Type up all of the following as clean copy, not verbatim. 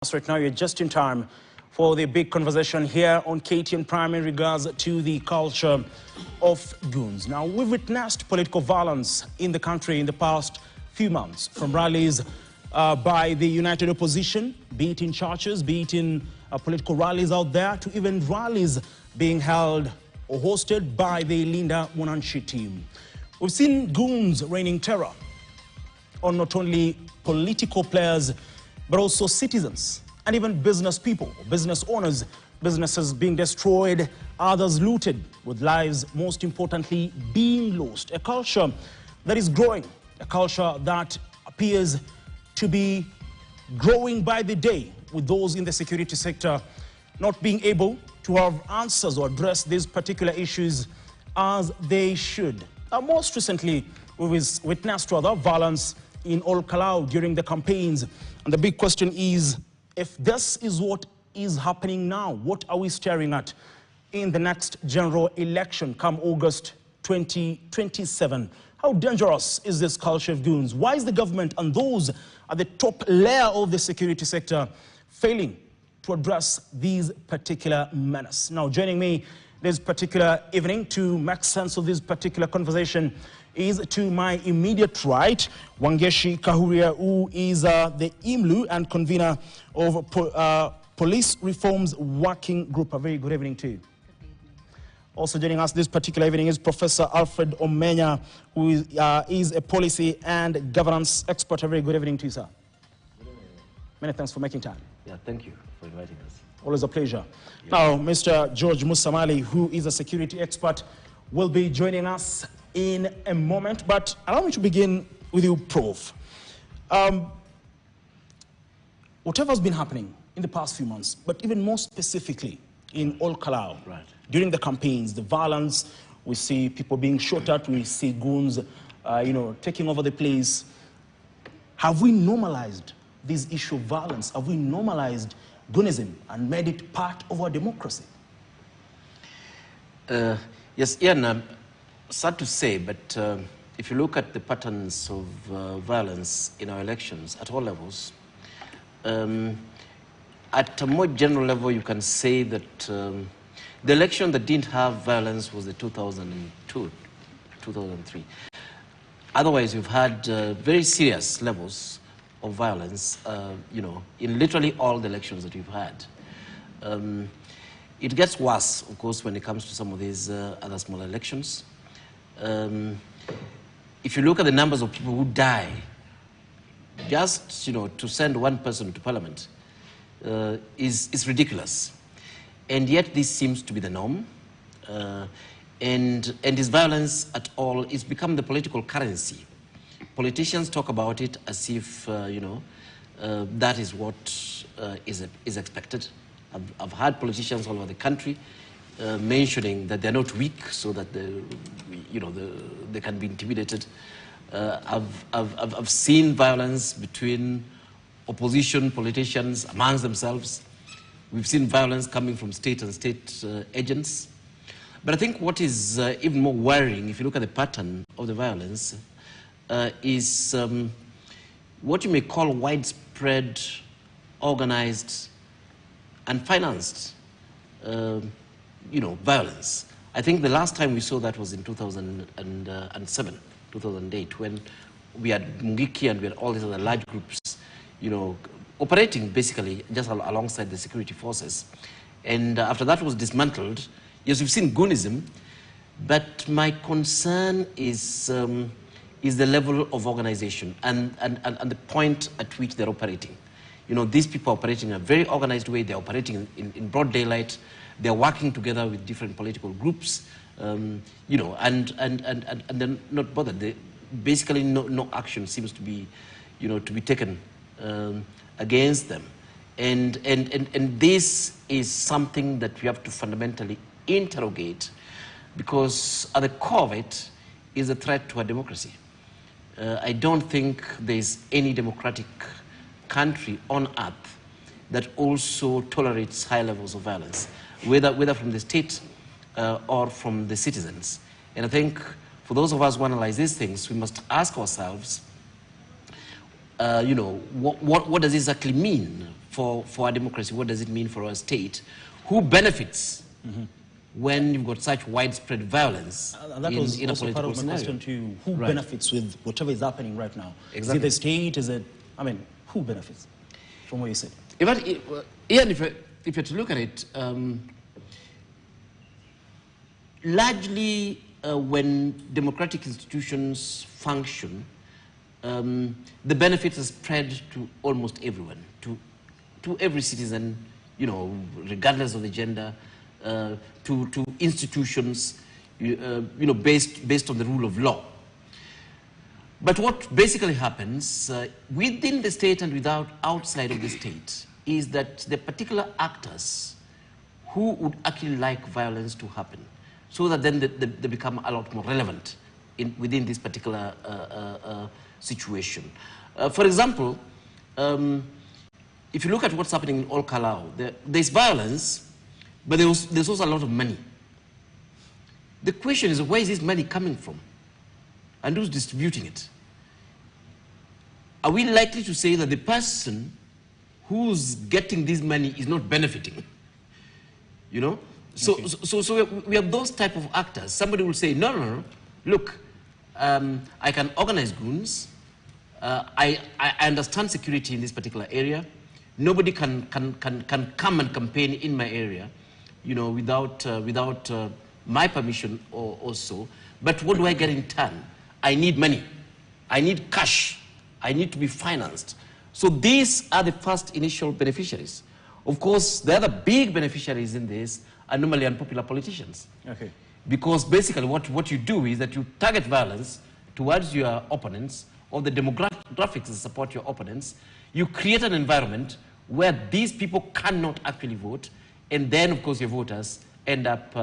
us right now. You're just in time for the big conversation here on KTN Prime in regards to the culture of goons. Now, we've witnessed political violence in the country in the past few months, from rallies by the united opposition, be it in churches, be it in political rallies out there, to even rallies being held or hosted by the Linda Mwananchi team. We've seen goons raining terror on not only political players, but also citizens and even business people, business owners, businesses being destroyed, others looted, with lives, most importantly, being lost. A culture that is growing, a culture that appears to be growing by the day, with those in the security sector not being able to have answers or address these particular issues as they should. Most recently, we witnessed rather violence in Ol Kalou during the campaigns. And the big question is, if this is what is happening now, what are we staring at in the next general election come August 2027? How dangerous is this culture of goons? Why is the government and those at the top layer of the security sector failing to address these particular menace? Now, joining me this particular evening to make sense of this particular conversation is, to my immediate right, Wangeshi Kahuria, who is the IMLU and convener of Police Reforms Working Group. A very good evening to you. Also joining us this particular evening is Professor Alfred Omenya, who is a policy and governance expert. A very good evening to you, sir. Good evening. Many thanks for making time. Yeah, thank you for inviting us. Always a pleasure. Yeah. Now, Mr. George Musamali, who is a security expert, will be joining us in a moment. But allow me to begin with you, Prof. Whatever's been happening in the past few months, but even more specifically in Ol Kalou, right, during the campaigns, the violence, we see people being shot at, we see goons, taking over the place. Have we normalized this issue of violence? Have we normalized goonism and made it part of our democracy? Yes, Ian, sad to say, but if you look at the patterns of violence in our elections at all levels, at a more general level, you can say that the election that didn't have violence was the 2002, 2003. Otherwise, you've had very serious levels of violence, in literally all the elections that we've had. It gets worse, of course, when it comes to some of these other smaller elections. If you look at the numbers of people who die, just to send one person to parliament is ridiculous. And yet this seems to be the norm. And this violence at all, it's become the political currency. Politicians talk about it as if, that is what is expected. I've heard politicians all over the country mentioning that they're not weak, so that they can be intimidated. I've seen violence between opposition politicians amongst themselves. We've seen violence coming from state and state agents. But I think what is even more worrying, if you look at the pattern of the violence, is what you may call widespread, organized, and financed, violence. I think the last time we saw that was in 2007, 2008, when we had Mungiki and we had all these other large groups, operating basically just alongside the security forces. And after that was dismantled, yes, we've seen goonism, but my concern is the level of organization and the point at which they're operating. These people are operating in a very organized way. They're operating in broad daylight. They're working together with different political groups, and they're not bothered. Basically, no action seems to be, to be taken against them. And this is something that we have to fundamentally interrogate, because at the core of it is a threat to our democracy. I don't think there's any democratic country on earth that also tolerates high levels of violence, whether from the state or from the citizens. And I think for those of us who analyze these things, we must ask ourselves, what does this exactly mean for our democracy? What does it mean for our state? Who benefits when you've got such widespread violence that was in a also part political of my scenario? question to you. Who benefits with whatever is happening right now? Exactly. Is it the state? Is it, I mean, who benefits from what you said? Ian, if you're to look at it, largely when democratic institutions function, the benefits are spread to almost everyone, to every citizen, you know, regardless of the gender, to institutions, you know, based on the rule of law. But what basically happens within the state and outside of the state is that the particular actors who would actually like violence to happen, so that then they become a lot more relevant within this particular situation. For example, if you look at what's happening in Ol Kalou, there's violence, but there's also a lot of money. The question is, where is this money coming from? And who's distributing it? Are we likely to say that the person who's getting this money is not benefiting? You know? So, okay. so we have those type of actors. Somebody will say, no, look, I can organize goons. I understand security in this particular area. Nobody can come and campaign in my area, you know, without my permission or so. But what do I get in turn? I need money. I need cash. I need to be financed. So these are the first initial beneficiaries. Of course, the other big beneficiaries in this are normally unpopular politicians. Okay. Because basically what you do is that you target violence towards your opponents or the demographics that support your opponents. You create an environment where these people cannot actually vote, and then, of course, your voters end up,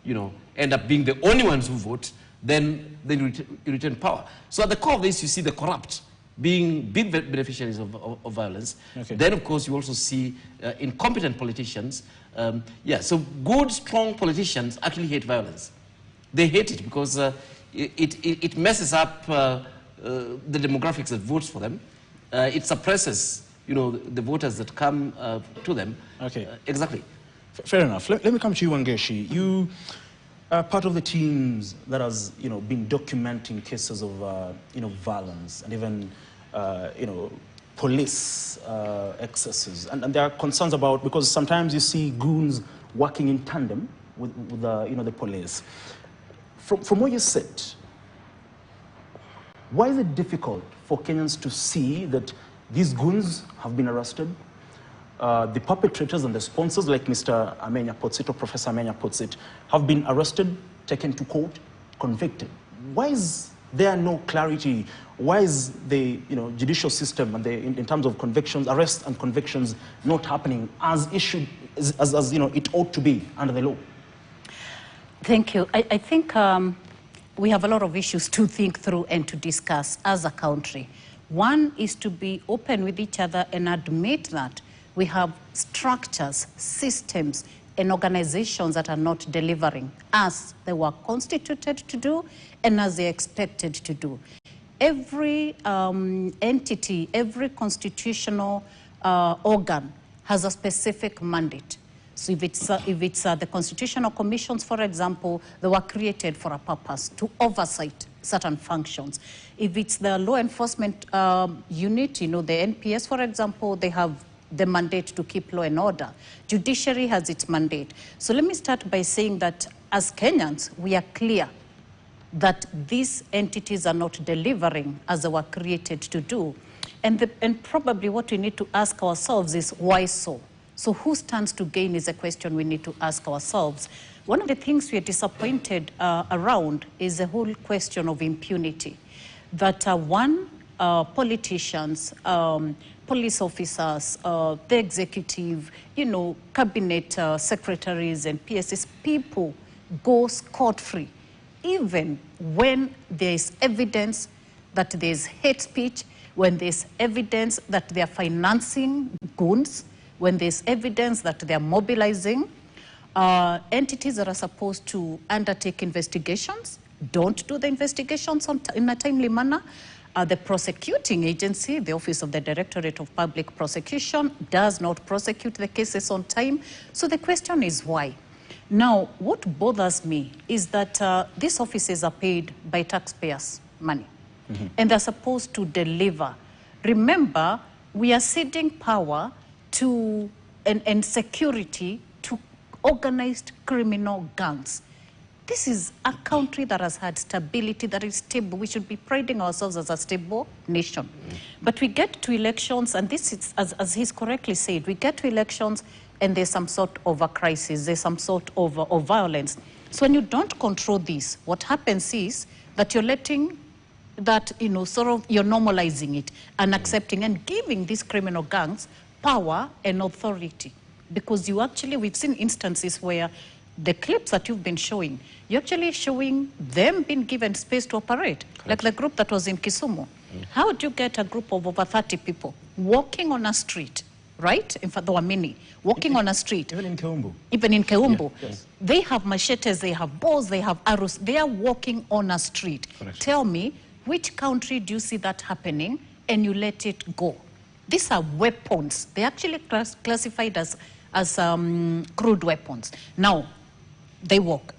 being the only ones who vote. Then you return power. So at the core of this, you see the corrupt being big beneficiaries of violence. Okay. Then, of course, you also see incompetent politicians. So good, strong politicians actually hate violence. They hate it because it messes up the demographics that votes for them. It suppresses, the voters that come to them. Okay. Exactly. Fair enough. Let me come to you, Wangeshi. You are part of the teams that has, been documenting cases of, violence and even, police excesses. And there are concerns about, because sometimes you see goons working in tandem with the police. From where you sit, why is it difficult for Kenyans to see that these goons have been arrested? The perpetrators and the sponsors, like Mr. Amenya puts it, or Professor Amenya puts it, have been arrested, taken to court, convicted. Why is there no clarity? Why is the judicial system and in terms of convictions, arrests and convictions, not happening as it ought to be under the law? Thank you. I think we have a lot of issues to think through and to discuss as a country. One is to be open with each other and admit that we have structures, systems, and organizations that are not delivering as they were constituted to do and as they're expected to do. Every entity, every constitutional organ has a specific mandate. So if it's the constitutional commissions, for example, they were created for a purpose, to oversight certain functions. If it's the law enforcement unit, the NPS, for example, they have the mandate to keep law and order. Judiciary has its mandate. So let me start by saying that as Kenyans, we are clear that these entities are not delivering as they were created to do. And probably what we need to ask ourselves is, why so? So who stands to gain is a question we need to ask ourselves. One of the things we are disappointed around is the whole question of impunity. That politicians, police officers, the executive, cabinet secretaries and PSS, people go scot-free, even when there is evidence that there is hate speech, when there is evidence that they are financing goons, when there is evidence that they are mobilizing. Entities that are supposed to undertake investigations don't do the investigations in a timely manner. The prosecuting agency, the Office of the Directorate of Public Prosecution, does not prosecute the cases on time. So the question is why? Now, what bothers me is that these offices are paid by taxpayers' money, and they're supposed to deliver. Remember, we are ceding power to and security to organized criminal gangs. This is a country that has had stability, that is stable. We should be priding ourselves as a stable nation. But we get to elections, and this is, as he's correctly said, we get to elections and there's some sort of a crisis, there's some sort of violence. So when you don't control this, what happens is that you're letting that, sort of, you're normalizing it and accepting and giving these criminal gangs power and authority. Because we've seen instances where the clips that you've been showing, you're actually showing them being given space to operate. Correct. Like the group that was in Kisumu. How do you get a group of over 30 people walking on a street, right? In fact, there were many walking on a street. Even in Keumbu. Even in Keumbu. Yeah, yes. They have machetes, they have bows, they have arrows. They are walking on a street. Correct. Tell me, which country do you see that happening and you let it go? These are weapons. They're actually classified as crude weapons. Now, they walk.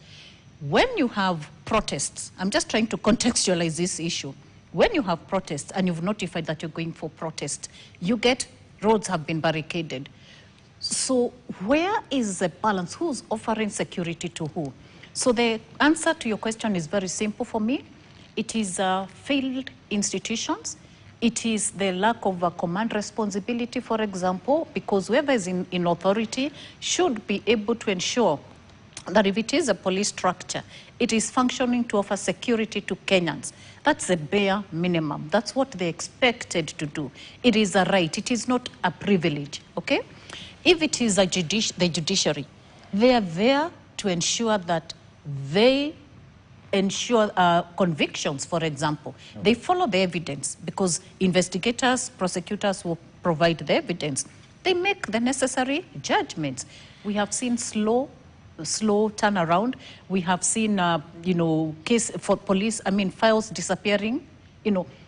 When you have protests, I'm just trying to contextualize this issue. When you have protests and you've notified that you're going for protest, you get roads have been barricaded. So where is the balance? Who's offering security to who? So the answer to your question is very simple for me. It is failed institutions. It is the lack of command responsibility, for example, because whoever is in authority should be able to ensure that if it is a police structure, it is functioning to offer security to Kenyans. That's the bare minimum. That's what they're expected to do. It is a right. It is not a privilege, okay? If it is the judiciary, they are there to ensure that they ensure convictions, for example. Okay. They follow the evidence because investigators, prosecutors will provide the evidence. They make the necessary judgments. We have seen slow turnaround. We have seen, case for police, files disappearing,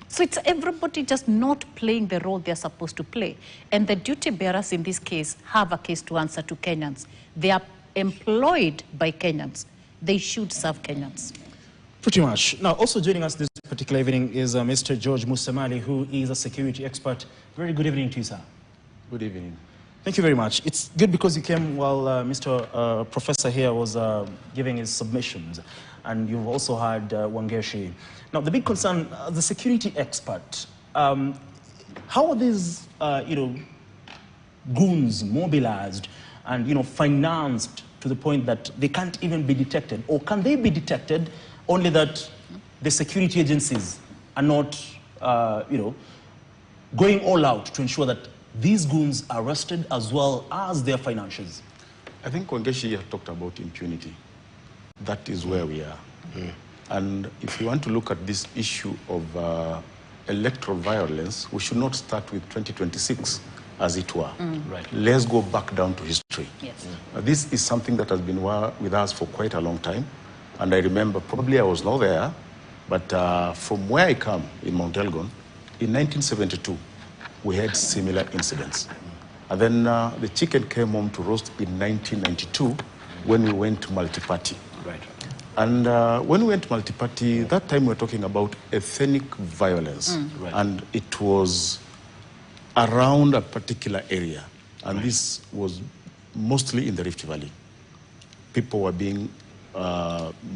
So it's everybody just not playing the role they're supposed to play. And the duty bearers in this case have a case to answer to Kenyans. They are employed by Kenyans. They should serve Kenyans. Pretty much. Now, also joining us this particular evening is Mr. George Musamali, who is a security expert. Very good evening to you, sir. Good evening. Thank you very much. It's good because you came while Mr. Professor here was giving his submissions, and you've also had Wangeshi. Now, the big concern, the security expert, how are these, goons mobilized and, financed to the point that they can't even be detected? Or can they be detected only that the security agencies are not, going all out to ensure that these goons are arrested as well as their financiers? I think Wangeshi has talked about impunity. That is where we are. And if you want to look at this issue of electoral violence, we should not start with 2026, as it were. Right. Let's go back down to history. Yes. This is something that has been with us for quite a long time. And I remember, probably I was not there, but from where I come in Mount Elgon, in 1972, we had similar incidents. And then the chicken came home to roast in 1992 when we went to multi-party. Right. And when we went to multi-party, that time we were talking about ethnic violence. Right. And it was around a particular area. And this was mostly in the Rift Valley. People were being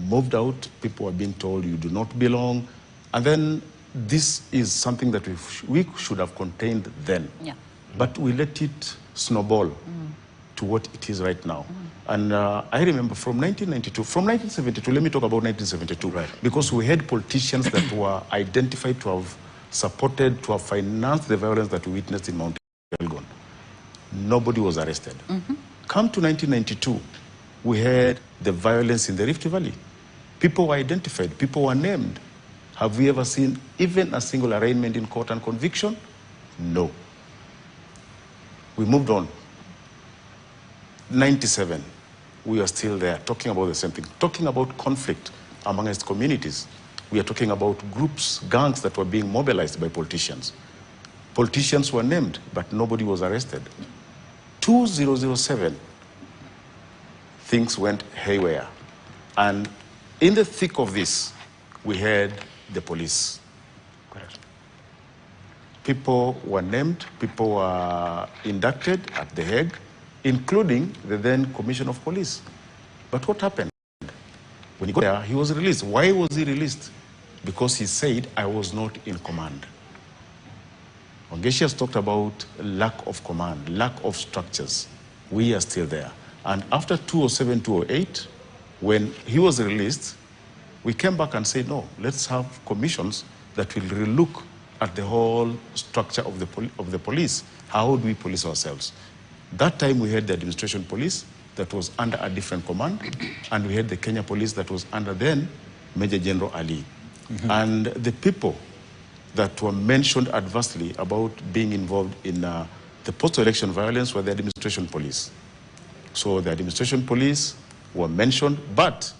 moved out. People were being told you do not belong. And then this is something that we should have contained then. Yeah. But we let it snowball to what it is right now. And I remember from 1972, let me talk about 1972, right. Because we had politicians that were identified to have supported, to have financed the violence that we witnessed in Mount Elgon. Nobody was arrested. Come to 1992, we had the violence in the Rift Valley. People were identified, people were named. Have we ever seen even a single arraignment in court and conviction? No. We moved on. 97, we are still there, talking about the same thing, talking about conflict amongst communities. We are talking about groups, gangs that were being mobilized by politicians. Politicians were named, but nobody was arrested. 2007, things went haywire. And in the thick of this, we had the police. Correct. People were named, people were inducted at The Hague, including the then Commissioner of Police. But what happened? When he got there, he was released. Why was he released? Because he said, I was not in command. Ongeshi has talked about lack of command, lack of structures. We are still there. And after 2007, 2008, when he was released, we came back and said, no, let's have commissions that will relook at the whole structure of the police. How do we police ourselves? That time we had the administration police that was under a different command, and we had the Kenya police that was under then Major General Ali. And the people that were mentioned adversely about being involved in the post-election violence were the administration police. So the administration police were mentioned, but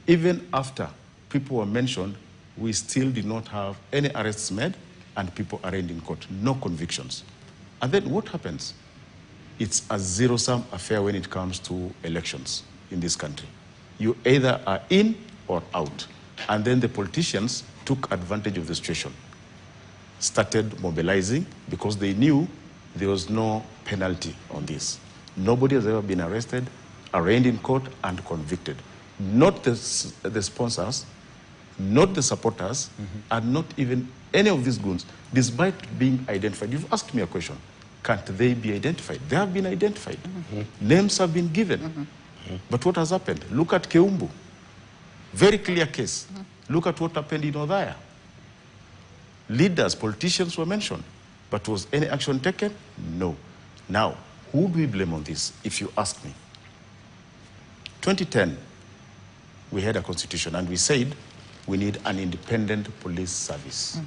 even after people were mentioned, we still did not have any arrests made and people arraigned in court, no convictions. And then what happens? It's a zero-sum affair when it comes to elections in this country. You either are in or out. And then the politicians took advantage of the situation, started mobilizing because they knew there was no penalty on this. Nobody has ever been arrested, arraigned in court, and convicted. Not the sponsors, not the supporters, and not even any of these goons, despite being identified. You've asked me a question. Can't they be identified? They have been identified. Names have been given. But what has happened? Look at Keumbu. Very clear case. Look at what happened in Odhaya. Leaders, politicians were mentioned. But was any action taken? No. Now, who do we blame on this, if you ask me? 2010, we had a constitution, and we said we need an independent police service.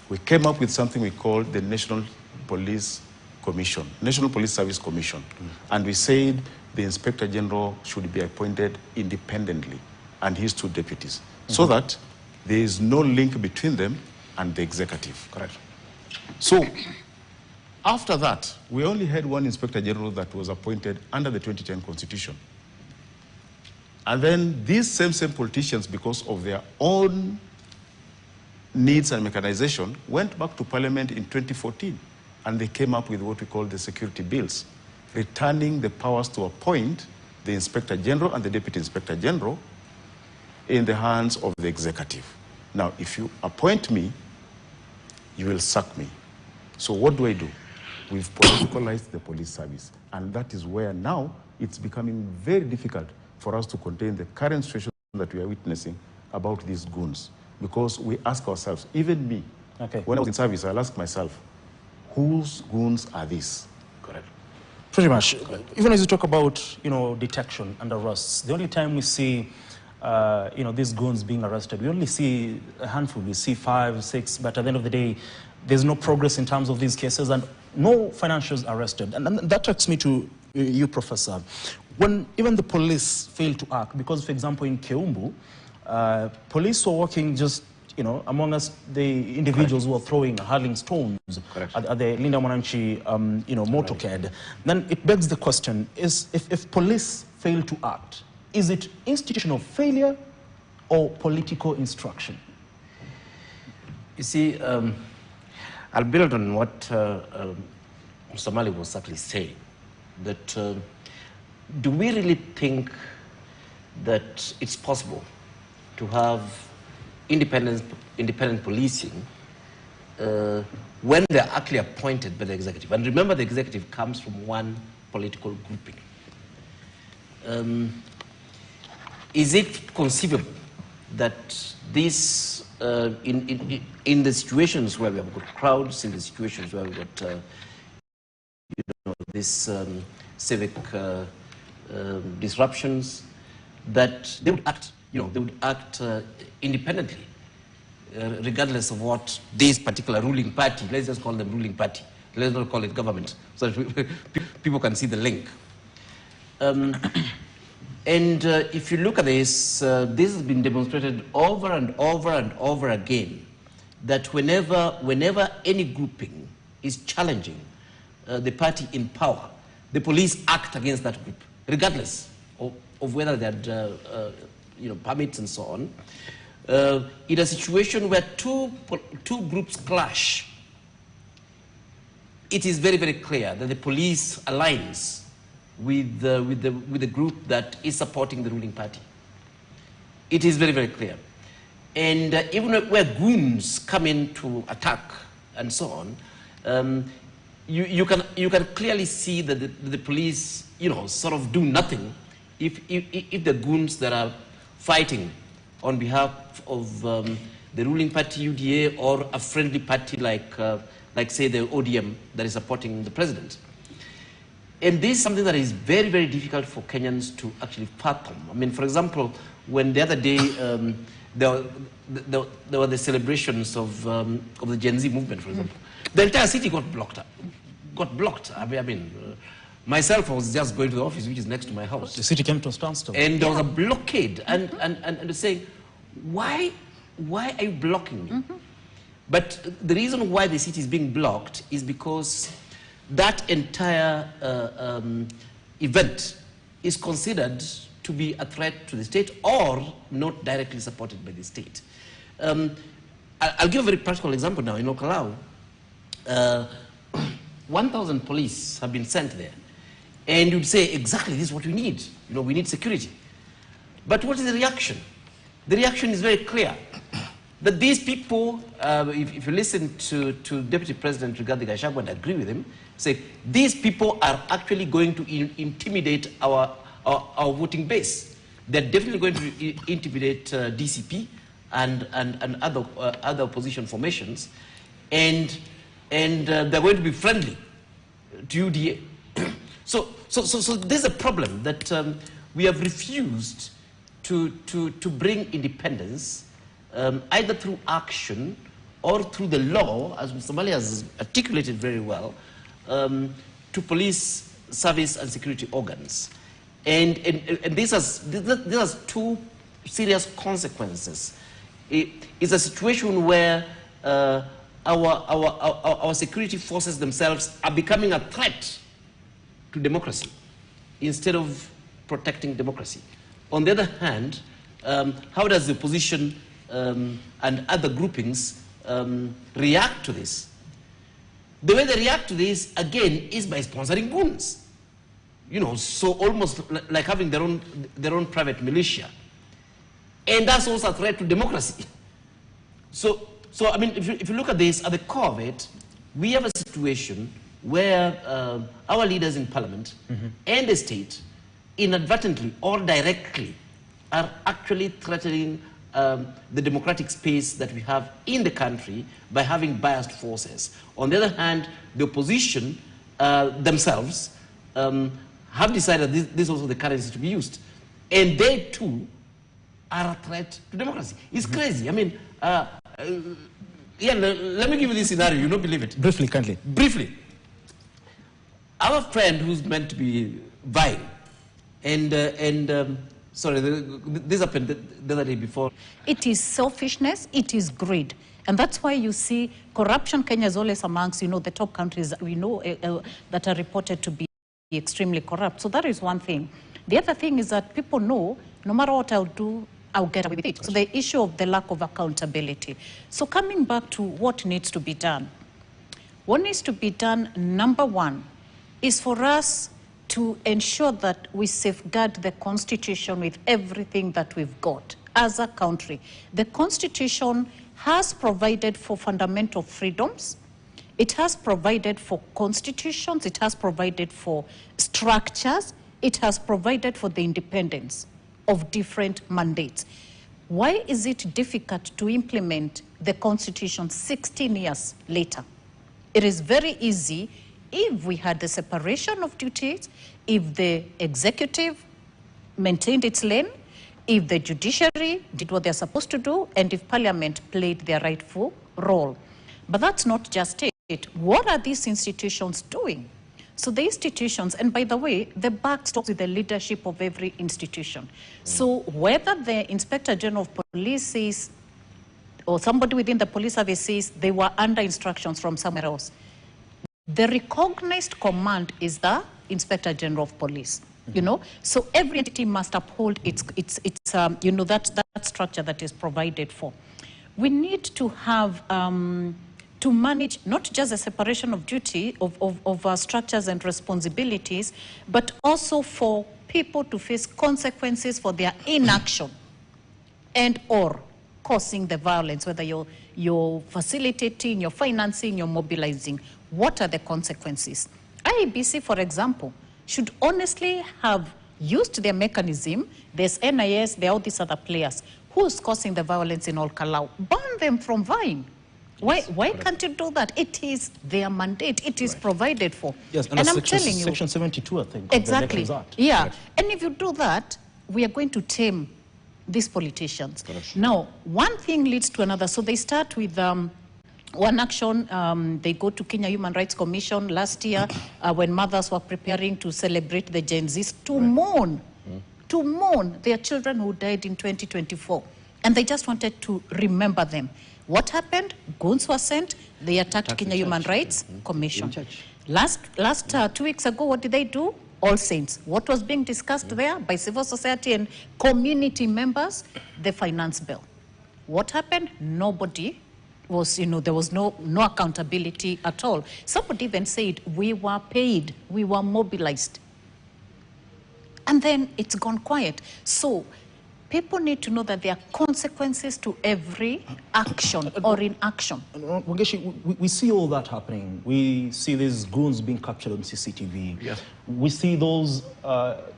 We came up with something we called the National Police Commission, National Police Service Commission. And we said the Inspector General should be appointed independently, and his two deputies, so that there is no link between them and the executive. Correct. So, after that, we only had one Inspector General that was appointed under the 2010 Constitution. And then these same politicians, because of their own needs and mechanization, went back to Parliament in 2014, and they came up with what we call the security bills, returning the powers to appoint the Inspector General and the Deputy Inspector General in the hands of the executive. Now, if you appoint me, you will sack me. So what do? We've politicalized the police service, and that is where now it's becoming very difficult for us to contain the current situation that we are witnessing about these goons. Because we ask ourselves, even me, when I was in service, I'll ask myself, whose goons are these? Correct. Pretty much. Even as you talk about, detection and arrests, the only time we see, these goons being arrested, we only see a handful. We see 5, 6, but at the end of the day, there's no progress in terms of these cases and no financials arrested. And that takes me to you, Professor. When even the police fail to act, because, for example, in Keumbu, police were working just, among us, the individuals who were hurling stones at the Linda Mwananchi, motorcade. Then it begs the question, if police fail to act, is it institutional failure or political instruction? You see, I'll build on what Mr. Mali was certainly saying, that do we really think that it's possible to have independent policing when they're actually appointed by the executive? And remember, the executive comes from one political grouping. Is it conceivable that this, in the situations where we have got crowds, in the situations where we've got, this civic disruptions, that they would act, they would act independently, regardless of what this particular ruling party, let's just call them ruling party, let's not call it government, so that people can see the link. And if you look at this, this has been demonstrated over and over and over again, that whenever any grouping is challenging the party in power, the police act against that group, regardless of whether they had permits and so on. In a situation where two groups clash, it is very, very clear that the police aligns with the group that is supporting the ruling party. It is very, very clear. And even where goons come in to attack and so on, you can clearly see that the police, sort of do nothing if the goons that are fighting on behalf of the ruling party UDA or a friendly party like say the ODM that is supporting the president. And this is something that is very, very difficult for Kenyans to actually fathom. I mean, for example, when the other day there were the celebrations of the Gen Z movement, for example, the entire city got blocked. I mean, myself, I was just going to the office, which is next to my house. The city came to a standstill. And there was a blockade. And they say, why are you blocking me? But the reason why the city is being blocked is because that entire event is considered to be a threat to the state or not directly supported by the state. I'll give a very practical example now. In Okalau, 1,000 police have been sent there. And you'd say, exactly, this is what we need. We need security. But what is the reaction? The reaction is very clear. That these people, if you listen to Deputy President Rigathi Gachagua and agree with him, say these people are actually going to intimidate our voting base. They're definitely going to intimidate DCP and other opposition formations, and they're going to be friendly to UDA. So there's a problem that we have refused to bring independence. Either through action or through the law, as Mr. Mali has articulated very well, to police, service, and security organs. And this has two serious consequences. It's a situation where our security forces themselves are becoming a threat to democracy instead of protecting democracy. On the other hand, how does the opposition and other groupings react to this? The way they react to this, again, is by sponsoring goons. So almost like having their own private militia. And that's also a threat to democracy. So I mean, if you look at this, at the core of it, we have a situation where our leaders in parliament and the state, inadvertently or directly, are actually threatening the democratic space that we have in the country by having biased forces. On the other hand, the opposition themselves have decided this is also the currency to be used. And they too are a threat to democracy. It's crazy. I mean, let me give you this scenario. You don't believe it. Briefly, kindly. Briefly. Our friend who's meant to be vying, sorry, this happened the other day before. It is selfishness, it is greed. And that's why you see corruption. Kenya is always amongst, the top countries that we know that are reported to be extremely corrupt. So that is one thing. The other thing is that people know, no matter what I'll do, I'll get away with it. So the issue of the lack of accountability. So coming back to what needs to be done. What needs to be done, number one, is for us to ensure that we safeguard the Constitution with everything that we've got as a country. The Constitution has provided for fundamental freedoms. It has provided for constitutions. It has provided for structures. It has provided for the independence of different mandates. Why is it difficult to implement the Constitution 16 years later? It is very easy if we had the separation of duties, if the executive maintained its lane, if the judiciary did what they're supposed to do, and if Parliament played their rightful role. But that's not just it. What are these institutions doing? So the institutions, and by the way, the buck stops with the leadership of every institution. So whether the Inspector General of Police says, or somebody within the police service says they were under instructions from somewhere else, the recognized command is the Inspector General of Police. You know, so every entity must uphold its you know, that structure that is provided for. We need to have to manage not just the separation of duty of structures and responsibilities, but also for people to face consequences for their inaction and or causing the violence, whether you're facilitating, you're financing, you're mobilizing. What are the consequences? IEBC, for example, should honestly have used their mechanism. There's NIS, there are all these other players. Who's causing the violence in Olkalau? Ban them from vying. Why can't you do that? It is their mandate. It is provided for. Yes, and I'm telling you. Section 72, I think. Exactly. Yeah. Correct. And if you do that, we are going to tame these politicians. Correct. Now, one thing leads to another. So they start with one action. They go to Kenya Human Rights Commission last year when mothers were preparing to celebrate the Gen Zs to mourn. To mourn their children who died in 2024. And they just wanted to remember them. What happened? Goons were sent. They attacked Kenya Human Rights Commission. Last 2 weeks ago, what did they do? All Saints. What was being discussed there by civil society and community members? The finance bill. What happened? Nobody was, you know, there was no accountability at all. Somebody even said, we were paid, we were mobilized. And then it's gone quiet. So people need to know that there are consequences to every action or inaction. We see all that happening. We see these goons being captured on CCTV. Yes. We see those,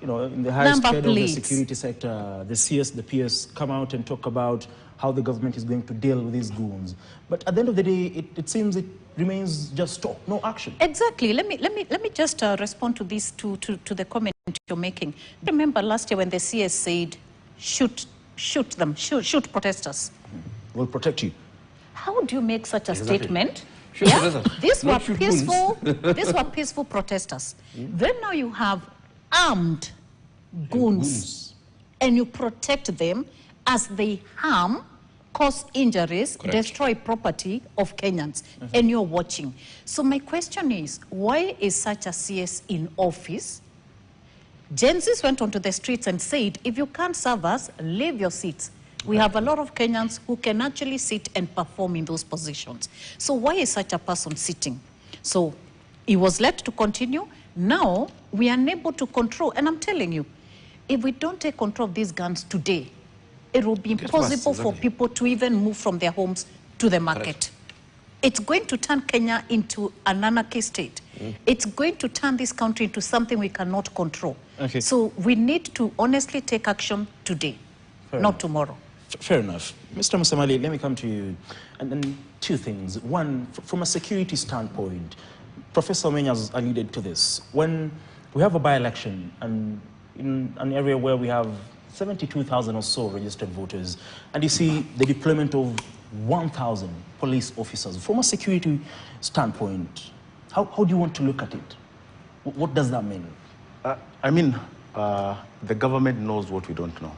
you know, in the highest head of the security sector, the CS, the PS, come out and talk about how the government is going to deal with these goons. But at the end of the day, it seems it remains just talk, no action. Exactly. Let me just respond to this, to the comment you're making. Remember last year when the CS said, shoot them, shoot protesters. We'll protect you. How do you make such a statement? Yeah? These were peaceful protesters. Then now you have armed goons, and you protect them as they harm, cause injuries, destroy property of Kenyans, and you're watching. So my question is, why is such a CS in office? Gen Zs went onto the streets and said, if you can't serve us, leave your seats. We have a lot of Kenyans who can actually sit and perform in those positions. So why is such a person sitting? So he was left to continue. Now we are unable to control. And I'm telling you, if we don't take control of these guns today, it will be impossible for people to even move from their homes to the market. It's going to turn Kenya into an anarchy state. It's going to turn this country into something we cannot control. So we need to honestly take action today, not tomorrow. Fair enough. Mr. Musamali, let me come to you. And two things. One, from a security standpoint, Professor Omenya has alluded to this. When we have a by-election and in an area where we have 72,000 or so registered voters, and you see the deployment of 1,000 police officers. From a security standpoint, how do you want to look at it? What does that mean? I mean, the government knows what we don't know.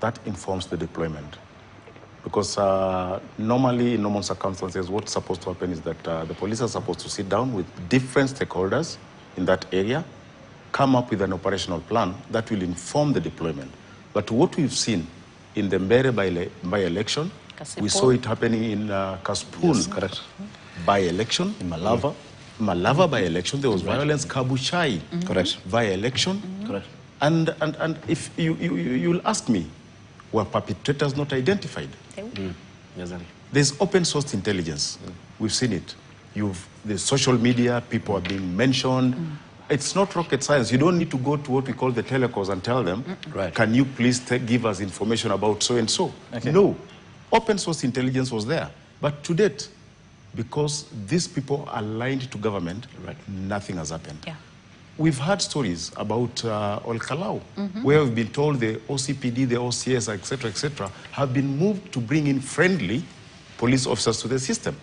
That informs the deployment. Because normally, in normal circumstances, what's supposed to happen is that the police are supposed to sit down with different stakeholders in that area, come up with an operational plan that will inform the deployment. But what we've seen in the Mbere by-election, we saw it happening in Kasipul by-election, in Malava by-election, there was violence, Kabuchai by-election. And if you'll ask me, were perpetrators not identified? There's open source intelligence. We've seen it. The social media, people are being mentioned. It's not rocket science. You don't need to go to what we call the telecos and tell them, can you please give us information about so-and-so? No. Open source intelligence was there. But to date, because these people are aligned to government, nothing has happened. We've heard stories about Olkalau, where we've been told the OCPD, the OCS, etc., have been moved to bring in friendly police officers to the system.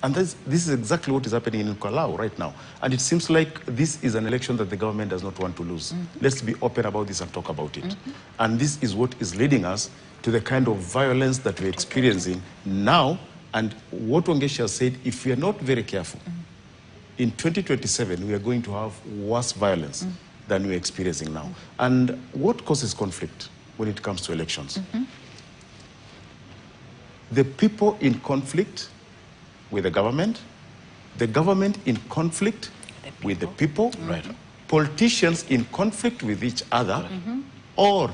And this is exactly what is happening in Kalau right now. And it seems like this is an election that the government does not want to lose. Let's be open about this and talk about it. And this is what is leading us to the kind of violence that we're experiencing now. And what Wangesha said, if we are not very careful, in 2027, we are going to have worse violence than we're experiencing now. And what causes conflict when it comes to elections? The people in conflict with the government in conflict with the people, politicians in conflict with each other, or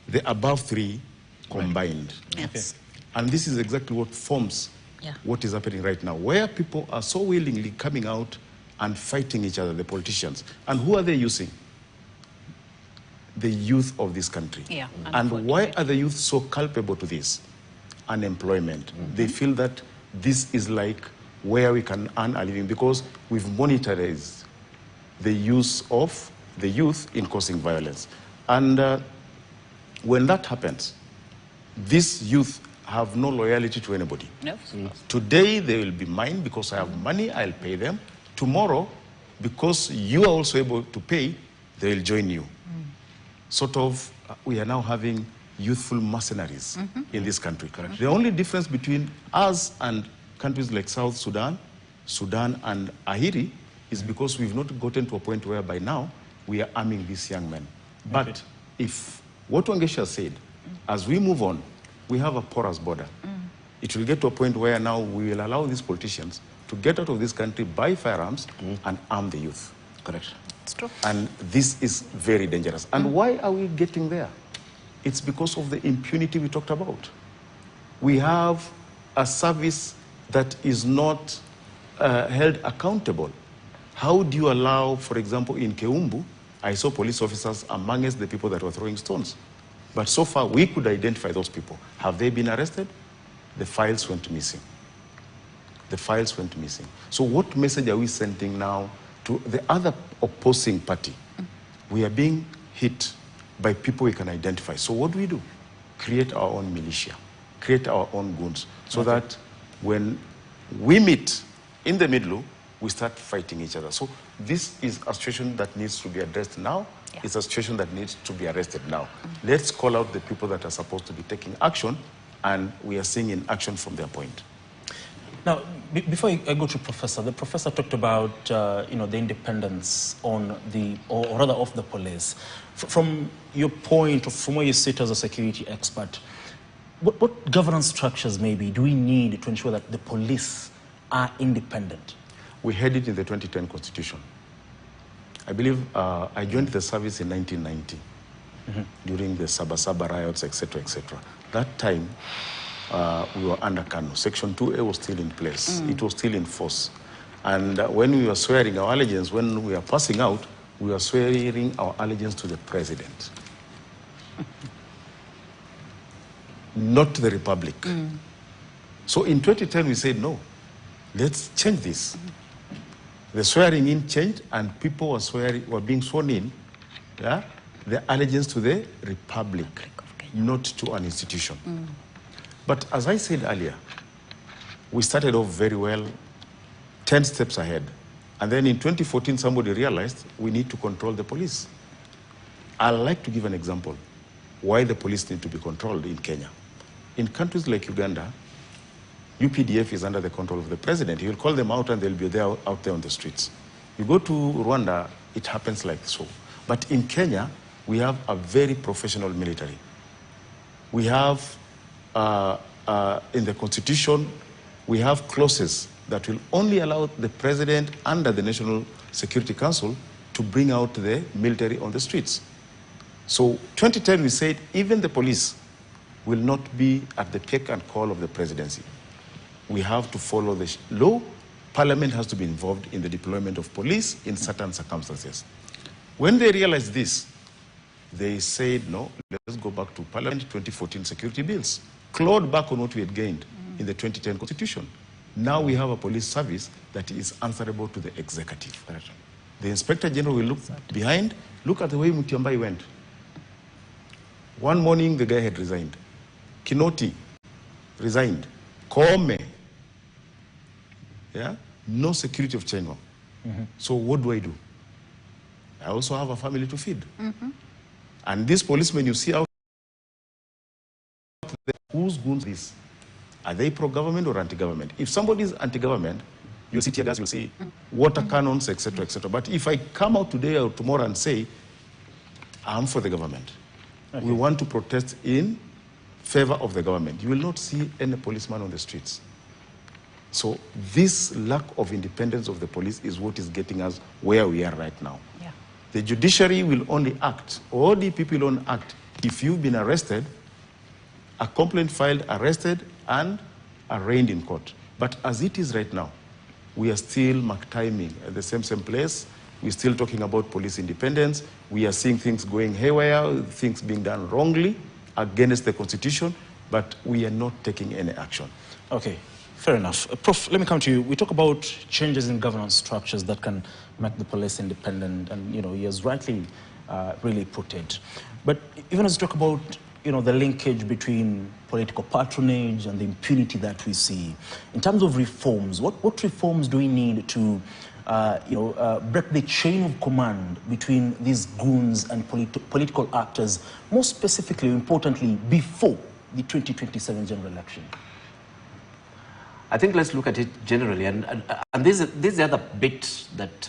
the above three combined. Yes. And this is exactly what forms what is happening right now, where people are so willingly coming out and fighting each other, the politicians. And who are they using? The youth of this country. Yeah, and why are the youth so culpable to this? Unemployment. They feel that this is like where we can earn a living because we've monitorized the use of the youth in causing violence. And when that happens, these youth have no loyalty to anybody. No. Today they will be mine because I have money, I'll pay them. Tomorrow, because you are also able to pay, they will join you. Sort of, we are now having youthful mercenaries in this country. The only difference between us and countries like South Sudan, Sudan and Ahiri is because we've not gotten to a point where by now we are arming these young men. But if what Wangesha said, as we move on, we have a porous border. It will get to a point where now we will allow these politicians to get out of this country, buy firearms, and arm the youth. Correct. It's true. And this is very dangerous. And why are we getting there? It's because of the impunity we talked about. We have a service that is not held accountable. How do you allow, for example, in Keumbu, I saw police officers amongst the people that were throwing stones. But so far, we could identify those people. Have they been arrested? The files went missing. The files went missing. So what message are we sending now to the other opposing party? We are being hit by people we can identify. So what do? Create our own militia, create our own goons, so that when we meet in the middle, we start fighting each other. So this is a situation that needs to be addressed now. It's a situation that needs to be arrested now. Let's call out the people that are supposed to be taking action, and we are seeing in action from their point. Now, before I go to Professor, the Professor talked about the independence on the, or rather of the police. From your point, from where you sit as a security expert, what governance structures maybe do we need to ensure that the police are independent? We had it in the 2010 Constitution. I believe I joined the service in 1990 during the Sabasaba riots, etc., etc. That time, we were under Kano. Section 2A was still in place. It was still in force. And when we were swearing our allegiance, when we were passing out, we were swearing our allegiance to the president, not to the republic. So in 2010, we said, no, let's change this. The swearing in changed, and people were being sworn in, the allegiance to the republic, not to an institution. But as I said earlier, we started off very well, 10 steps ahead. And then in 2014, somebody realized we need to control the police. I'd like to give an example why the police need to be controlled in Kenya. In countries like Uganda, UPDF is under the control of the president. He will call them out and they'll be there, out there on the streets. You go to Rwanda, it happens like so. But in Kenya, we have a very professional military. We have, in the Constitution, we have clauses that will only allow the president under the National Security Council to bring out the military on the streets. So 2010, we said even the police will not be at the beck and call of the presidency. We have to follow the law. Parliament has to be involved in the deployment of police in certain circumstances. When they realized this, they said, no, let's go back to Parliament 2014 security bills, clawed back on what we had gained in the 2010 Constitution. Now we have a police service that is answerable to the executive. The Inspector General will look behind, look at the way Mutiambai went. One morning, the guy had resigned. Kinoti resigned. Kome yeah, no security of chain. So what do? I also have a family to feed. And these policemen you see out there, whose goons this? Are they pro-government or anti-government? If somebody is anti-government, you'll see tear gas, you'll see water cannons, etc., etc. But if I come out today or tomorrow and say, I'm for the government, we want to protest in favor of the government, you will not see any policeman on the streets. So this lack of independence of the police is what is getting us where we are right now. Yeah. The judiciary will only act, or the people will only act if you've been arrested, a complaint filed, arrested, and arraigned in court. But as it is right now, we are still timing at the same place. We're still talking about police independence. We are seeing things going haywire, things being done wrongly against the Constitution, but we are not taking any action. Okay, fair enough. Prof, let me come to you. We talk about changes in governance structures that can make the police independent, and he has rightly really put it. But even as we talk about the linkage between political patronage and the impunity that we see, in terms of reforms, what reforms do we need to break the chain of command between these goons and political actors, more specifically, importantly, before the 2027 general election? I think let's look at it generally, and this is the other bit that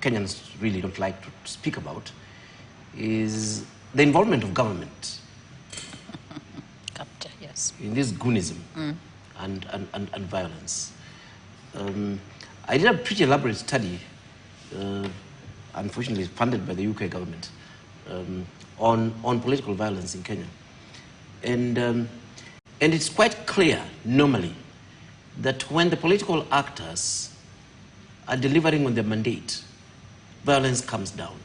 Kenyans really don't like to speak about, is the involvement of government Yes. in this goonism and violence. I did a pretty elaborate study, unfortunately funded by the UK government, on political violence in Kenya. And it's quite clear, normally, that when the political actors are delivering on their mandate, violence comes down.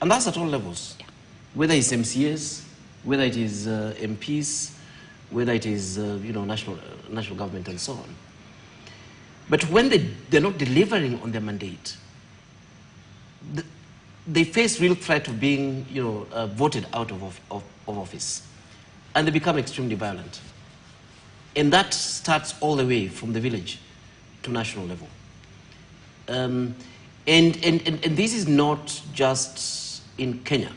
And that's at all levels, whether it's MCAs, whether it is MPs, whether it is national government and so on. But when they're not delivering on their mandate, they face real threat of being voted out of office, and they become extremely violent. And that starts all the way from the village to national level. And this is not just in Kenya.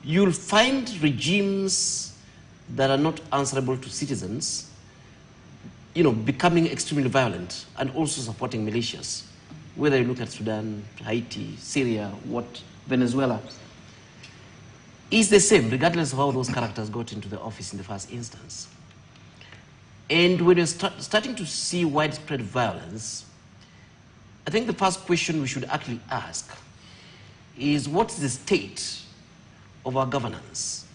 You'll find regimes that are not answerable to citizens becoming extremely violent and also supporting militias, whether you look at Sudan, Haiti, Syria, Venezuela, is the same, regardless of how those characters got into the office in the first instance. And when you're starting to see widespread violence, I think the first question we should actually ask is, what is the state of our governance?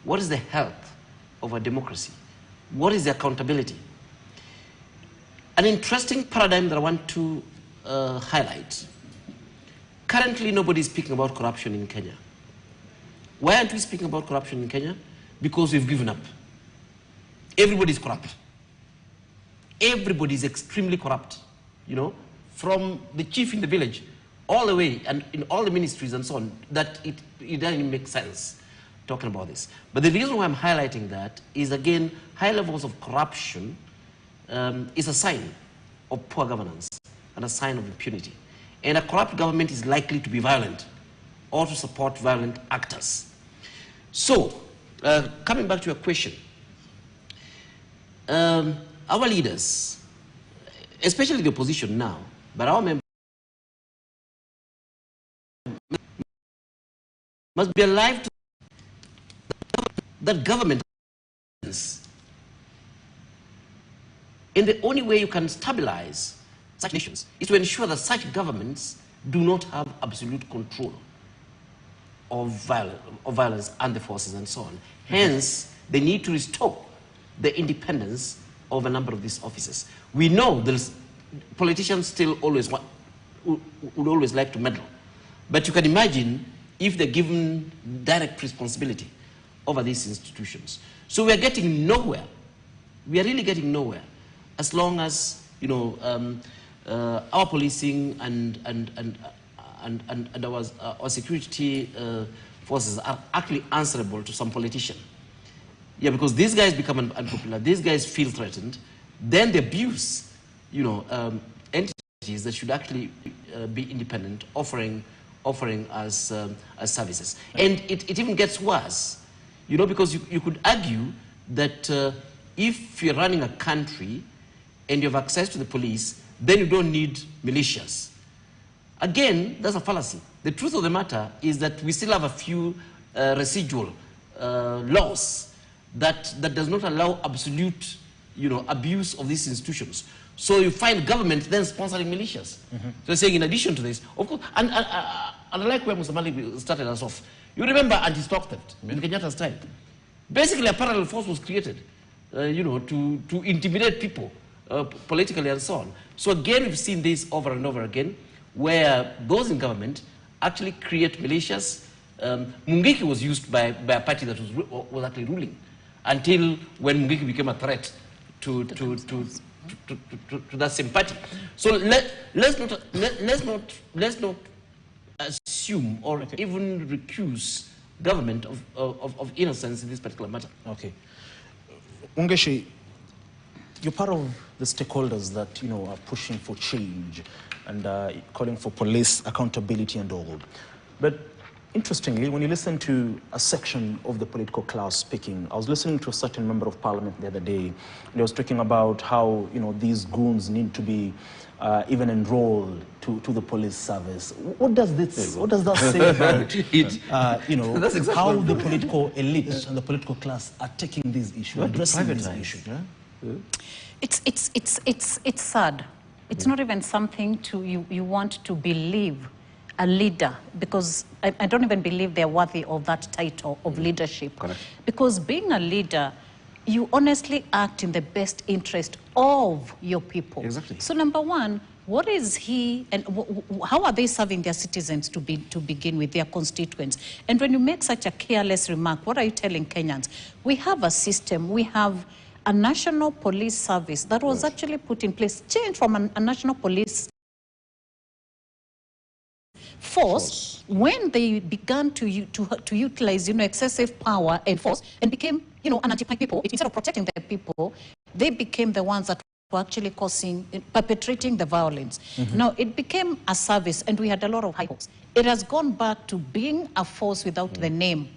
What is the health of our democracy? What is the accountability? An interesting paradigm that I want to highlight. Currently, nobody is speaking about corruption in Kenya. Why aren't we speaking about corruption in Kenya? Because we've given up. Everybody is corrupt. Everybody is extremely corrupt, from the chief in the village all the way, and in all the ministries and so on, that it doesn't even make sense talking about this. But the reason why I'm highlighting that is, again, high levels of corruption is a sign of poor governance and a sign of impunity. And a corrupt government is likely to be violent or to support violent actors. So, coming back to your question, our leaders, especially the opposition now, but our members, must be alive to that government. And the only way you can stabilize such nations is to ensure that such governments do not have absolute control of violence and the forces and so on. Hence, they need to restore the independence of a number of these offices. We know politicians still would always like to meddle. But you can imagine if they're given direct responsibility over these institutions. So we are getting nowhere. We are really getting nowhere as long as our policing and our security forces are actually answerable to some politician. Yeah, because these guys become unpopular, these guys feel threatened, then they abuse, you know, entities that should actually be independent, offering as services. And it even gets worse, you know, because you could argue that if you're running a country and you have access to the police, then you don't need militias. Again, that's a fallacy. The truth of the matter is that we still have a few residual laws that does not allow absolute, you know, abuse of these institutions. So you find government then sponsoring militias. So saying in addition to this, of course, and I like where Musamali started us off. You remember anti-stock theft in Kenyatta's time. Basically, a parallel force was created, you know, to intimidate people politically and so on. So again, we've seen this over and over again, where those in government actually create militias. Mungiki was used by a party that was actually ruling, until when Mungiki became a threat to that same party. So let's not assume or even recuse government of innocence in this particular matter. Okay. Ungeshi, you're part of the stakeholders that, you know, are pushing for change and calling for police accountability and all. But interestingly, when you listen to a section of the political class speaking, I was listening to a certain member of parliament the other day, and he was talking about how, you know, these goons need to be even enrolled to the police service. What does that say about, you know, exactly how the political elite and the political class are taking these issues, addressing these issues? Yeah? It's sad. It's not even something you want to believe a leader, because I don't even believe they're worthy of that title of leadership. Correct. Because being a leader, you honestly act in the best interest of your people. Exactly. So number one, what is he and how are they serving their citizens to begin with, their constituents? And when you make such a careless remark, what are you telling Kenyans? We have a system, we have a national police service that was actually put in place, changed from a national police force when they began to utilize, you know, excessive power and force and became, you know, an anti-crime people. Instead of protecting the people, they became the ones that were actually perpetrating the violence. Now, it became a service and we had a lot of high hopes. It has gone back to being a force without the name.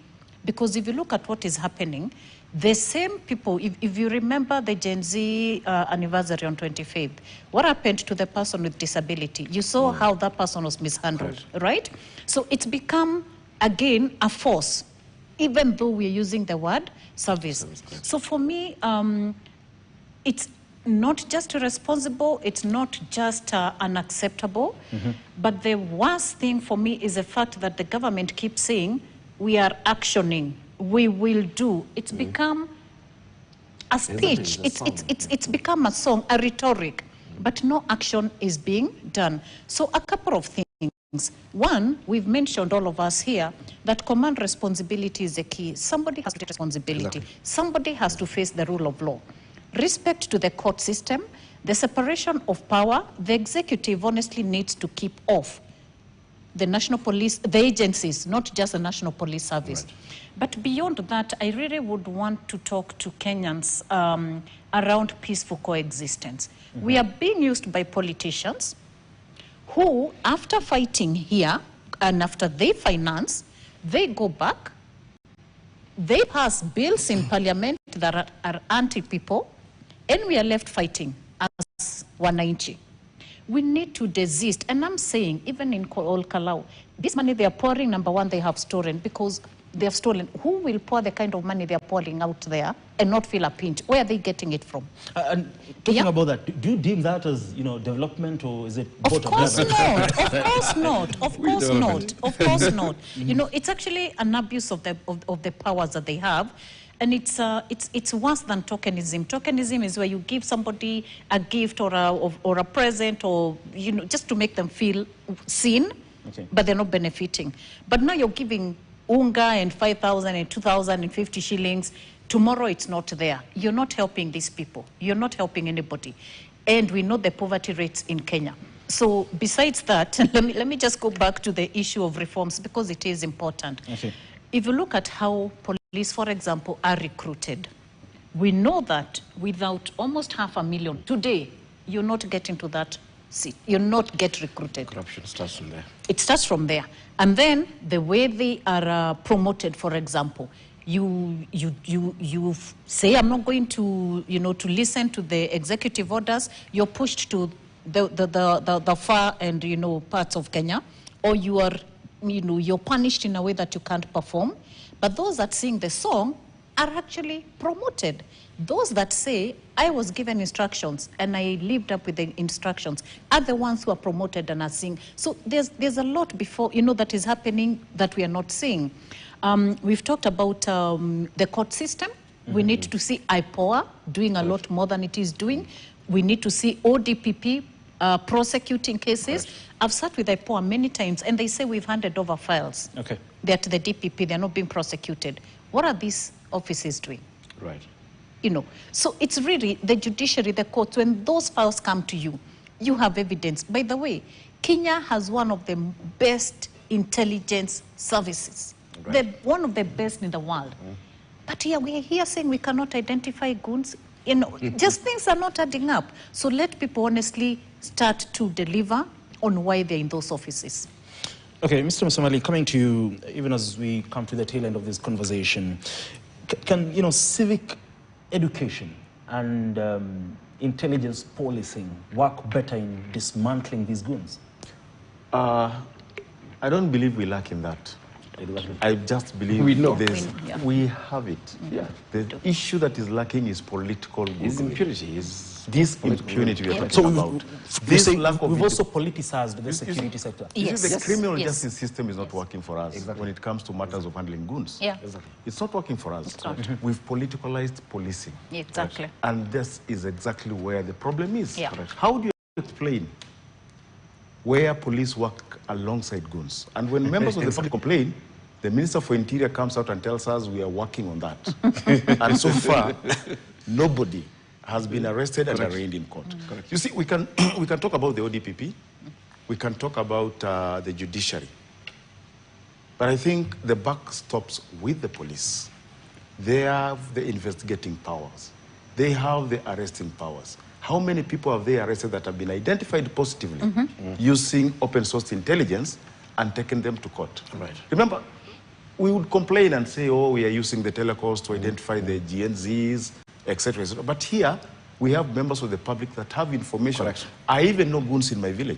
Because if you look at what is happening, the same people, if you remember the Gen Z anniversary on 25th, what happened to the person with disability? You saw how that person was mishandled, right? So it's become, again, a force, even though we're using the word service. So for me, it's not just irresponsible, it's not just unacceptable, but the worst thing for me is the fact that the government keeps saying, we are actioning, we will do. It's become a speech, it's become a song, a rhetoric, but no action is being done. So a couple of things. One, we've mentioned, all of us here, that command responsibility is the key. Somebody has to take responsibility. Somebody has to face the rule of law. Respect to the court system, the separation of power, the executive honestly needs to keep off the national police, the agencies, not just the National Police Service. Right. But beyond that, I really would want to talk to Kenyans around peaceful coexistence. We are being used by politicians who, after fighting here and after they finance, they go back, they pass bills in parliament that are anti-people, and we are left fighting as wananchi. We need to desist. And I'm saying, even in Kalau, this money they are pouring, number one, they have stolen, because they have stolen. Who will pour the kind of money they are pouring out there and not feel a pinch? Where are they getting it from? And talking about that, do you deem that as, you know, development, or is it Of course not. Of course not. Of course not. Of course not. You know, it's actually an abuse of the powers that they have. And it's worse than tokenism. Tokenism is where you give somebody a gift or a present, or, you know, just to make them feel seen, but they're not benefiting. But now you're giving unga and 5,000 and 2,000 and 50 shillings. Tomorrow it's not there. You're not helping these people. You're not helping anybody. And we know the poverty rates in Kenya. So besides that, let me just go back to the issue of reforms, because it is important. if you look at how police, for example, are recruited, we know that without almost 500,000 today, you're not getting to that seat. You'll not get recruited. Corruption starts from there. It starts from there. And then the way they are promoted, for example, you say, I'm not going to, to listen to the executive orders. You're pushed to the far and, parts of Kenya, or you are, you're punished in a way that you can't perform. But those that sing the song are actually promoted. Those that say, I was given instructions and I lived up with the instructions, are the ones who are promoted and are seeing. So there's a lot before, that is happening that we are not seeing. We've talked about the court system. We need to see IPOA doing a lot more than it is doing. We need to see ODPP prosecuting cases. I've sat with IPOA many times and they say we've handed over files. Okay. They're to the DPP, they're not being prosecuted. What are these offices doing? Right. So it's really the judiciary, the courts, when those files come to you, you have evidence. By the way, Kenya has one of the best intelligence services. Right. One of the best in the world. But here we're here saying we cannot identify goons. Just things are not adding up. So let people honestly start to deliver on why they're in those offices. Okay, Mr. Musamali, coming to you, even as we come to the tail end of this conversation, can, civic education and intelligence policing work better in dismantling these goons? I don't believe we lack in that. I just believe we know. We have it. Yeah. The issue that is lacking is political goodwill. Is impunity. This impunity we are talking about. We've also politicized the security sector. Yes. The criminal justice system is not working for us when it comes to matters of handling goons. Yeah. It's not working for us. We've politicalized policing. Exactly. And this is exactly where the problem is. Yeah. How do you explain where police work alongside goons? And when members of the public complain, the Minister for Interior comes out and tells us we are working on that. And so far, nobody has been arrested and arraigned in court. You see, we can talk about the ODPP, we can talk about the judiciary, but I think the buck stops with the police. They have the investigating powers. They have the arresting powers. How many people have they arrested that have been identified positively using open source intelligence and taken them to court? Right. Remember, we would complain and say, oh, we are using the telecalls to identify the GNZs, etc., etc. But here, we have members of the public that have information. I even know goons in my village.